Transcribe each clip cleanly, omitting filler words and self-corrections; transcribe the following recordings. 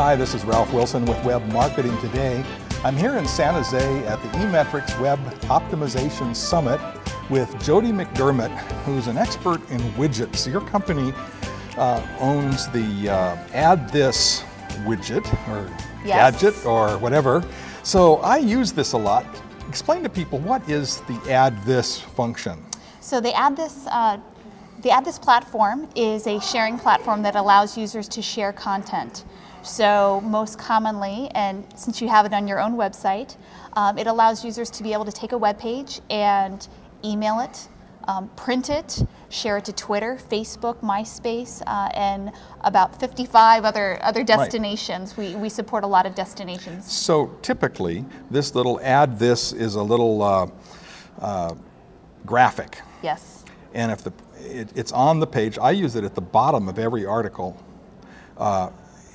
Hi, this is Ralph Wilson with Web Marketing Today. I'm here in San Jose at the eMetrics Web Optimization Summit with Jodi McDermott, who's an expert in widgets. Your company owns the AddThis widget, or gadget, or whatever. So I use this a lot. Explain to people, what is the AddThis function? So the AddThis platform is a sharing platform that allows users to share content. So most commonly, and since you have it on your own website, it allows users to be able to take a web page and email it, print it, share it to Twitter, Facebook, MySpace, and about 55 other destinations. Right. We support a lot of destinations. So typically, this little AddThis is a little graphic. Yes. And if it's on the page, I use it at the bottom of every article,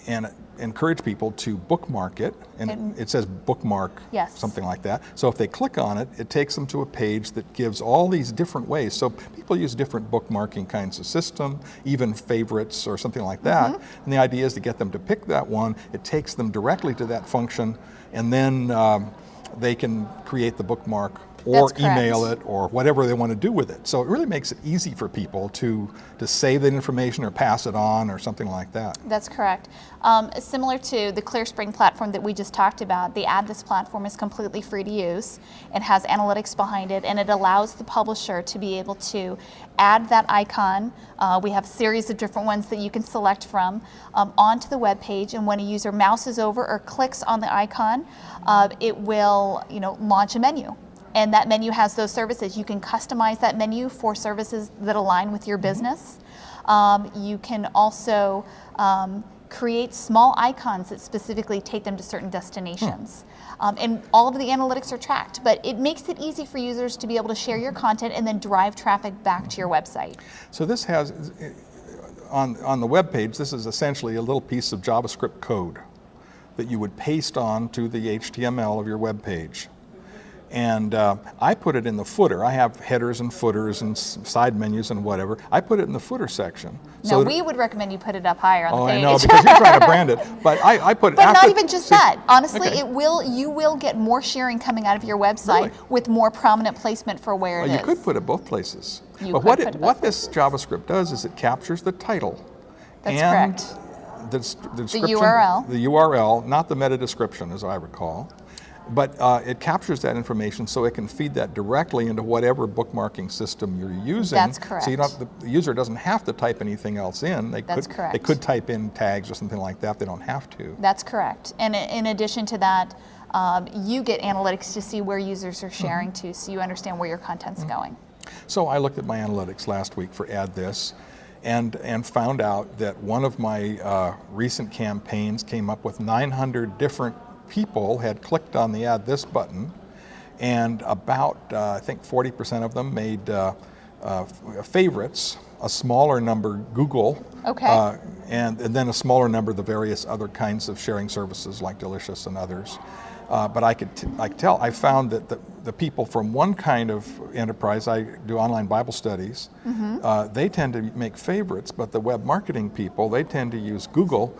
and encourage people to bookmark it, and it says bookmark, yes, something like that. So if they click on it, it takes them to a page that gives all these different ways. So people use different bookmarking kinds of system, even favorites or something like that. Mm-hmm. And the idea is to get them to pick that one. It takes them directly to that function, and then they can create the bookmark or email it or whatever they want to do with it. So it really makes it easy for people to save that information or pass it on or something like that. That's correct. Similar to the ClearSpring platform that we just talked about, the AddThis platform is completely free to use. It has analytics behind it, and it allows the publisher to be able to add that icon. We have a series of different ones that you can select from onto the web page, and when a user mouses over or clicks on the icon, it will launch a menu. And that menu has those services. You can customize that menu for services that align with your business. You can also create small icons that specifically take them to certain destinations. And all of the analytics are tracked, but it makes it easy for users to be able to share your content and then drive traffic back to your website. So this has, on the web page, this is essentially a little piece of JavaScript code that you would paste on to the HTML of your web page. And I put it in the footer. I have headers and footers and side menus and whatever. I put it in the footer section. No, we would recommend you put it up higher on the page. I know, because you're trying to brand it. But I put it But not even just that. Honestly, okay. You will get more sharing coming out of your website with more prominent placement for where it is. You could put it both places. But what this JavaScript does is it captures the title. That's correct. The description, the URL. The URL, not the meta description, as I recall. But it captures that information so it can feed that directly into whatever bookmarking system you're using. That's correct. So the user doesn't have to type anything else in. That's correct. They could type in tags or something like that. They don't have to. That's correct. And in addition to that, you get analytics to see where users are sharing to, so you understand where your content's going. So I looked at my analytics last week for AddThis, and found out that one of my recent campaigns came up with 900 different people had clicked on the AddThis button, and about I think 40% of them made favorites, a smaller number Google, and then a smaller number the various other kinds of sharing services like Delicious and others. But I found that the people from one kind of enterprise, I do online Bible studies, they tend to make favorites, but the web marketing people, they tend to use Google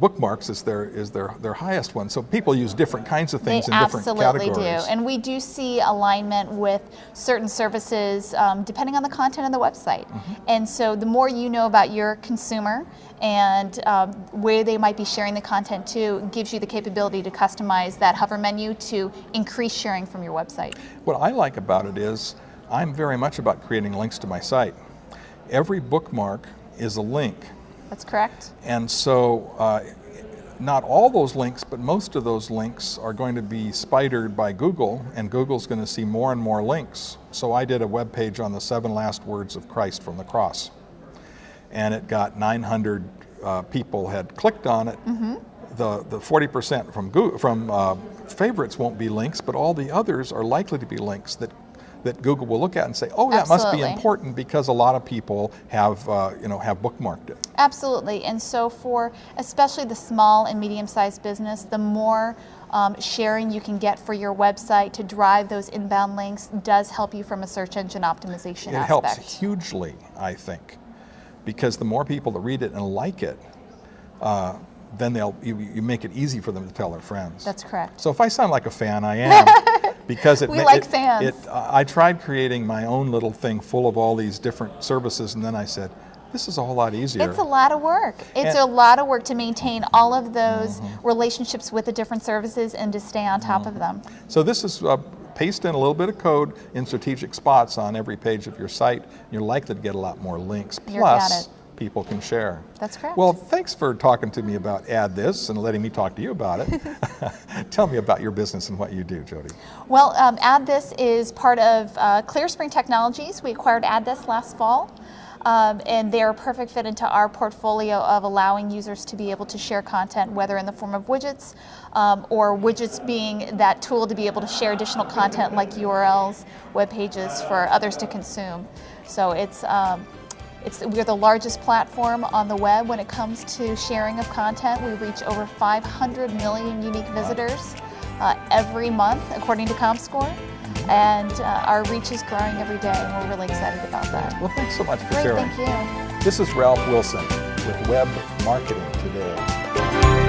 bookmarks is their highest one. So people use different kinds of things in different categories. They absolutely do. And we do see alignment with certain services depending on the content of the website. And so the more you know about your consumer and where they might be sharing the content to, gives you the capability to customize that hover menu to increase sharing from your website. What I like about it is I'm very much about creating links to my site. Every bookmark is a link. That's correct. And so not all those links, but most of those links are going to be spidered by Google, and Google's going to see more and more links. So I did a web page on the 7 last words of Christ from the cross, and it got 900 people had clicked on it. The 40% from favorites won't be links, but all the others are likely to be links that Google will look at and say, oh, that must be important because a lot of people have have bookmarked it. Absolutely. And so for especially the small and medium-sized business, the more sharing you can get for your website to drive those inbound links does help you from a search engine optimization aspect. It helps hugely, I think, because the more people that read it and like it, then you make it easy for them to tell their friends. That's correct. So if I sound like a fan, I am. Because we like fans. I tried creating my own little thing full of all these different services, and then I said, this is a whole lot easier. It's a lot of work. It's a lot of work to maintain all of those relationships with the different services and to stay on top of them. So this is paste in a little bit of code in strategic spots on every page of your site. You're likely to get a lot more links. Plus, people can share. That's correct. Well, thanks for talking to me about AddThis and letting me talk to you about it. Tell me about your business and what you do, Jodi. Well, AddThis is part of ClearSpring Technologies. We acquired AddThis last fall. And they're a perfect fit into our portfolio of allowing users to be able to share content, whether in the form of widgets or widgets being that tool to be able to share additional content like URLs, web pages for others to consume. So we're the largest platform on the web when it comes to sharing of content. We reach over 500 million unique visitors every month, according to ComScore. And our reach is growing every day, and we're really excited about that. Well, thanks so much for sharing. Thank you. This is Ralph Wilson with Web Marketing Today.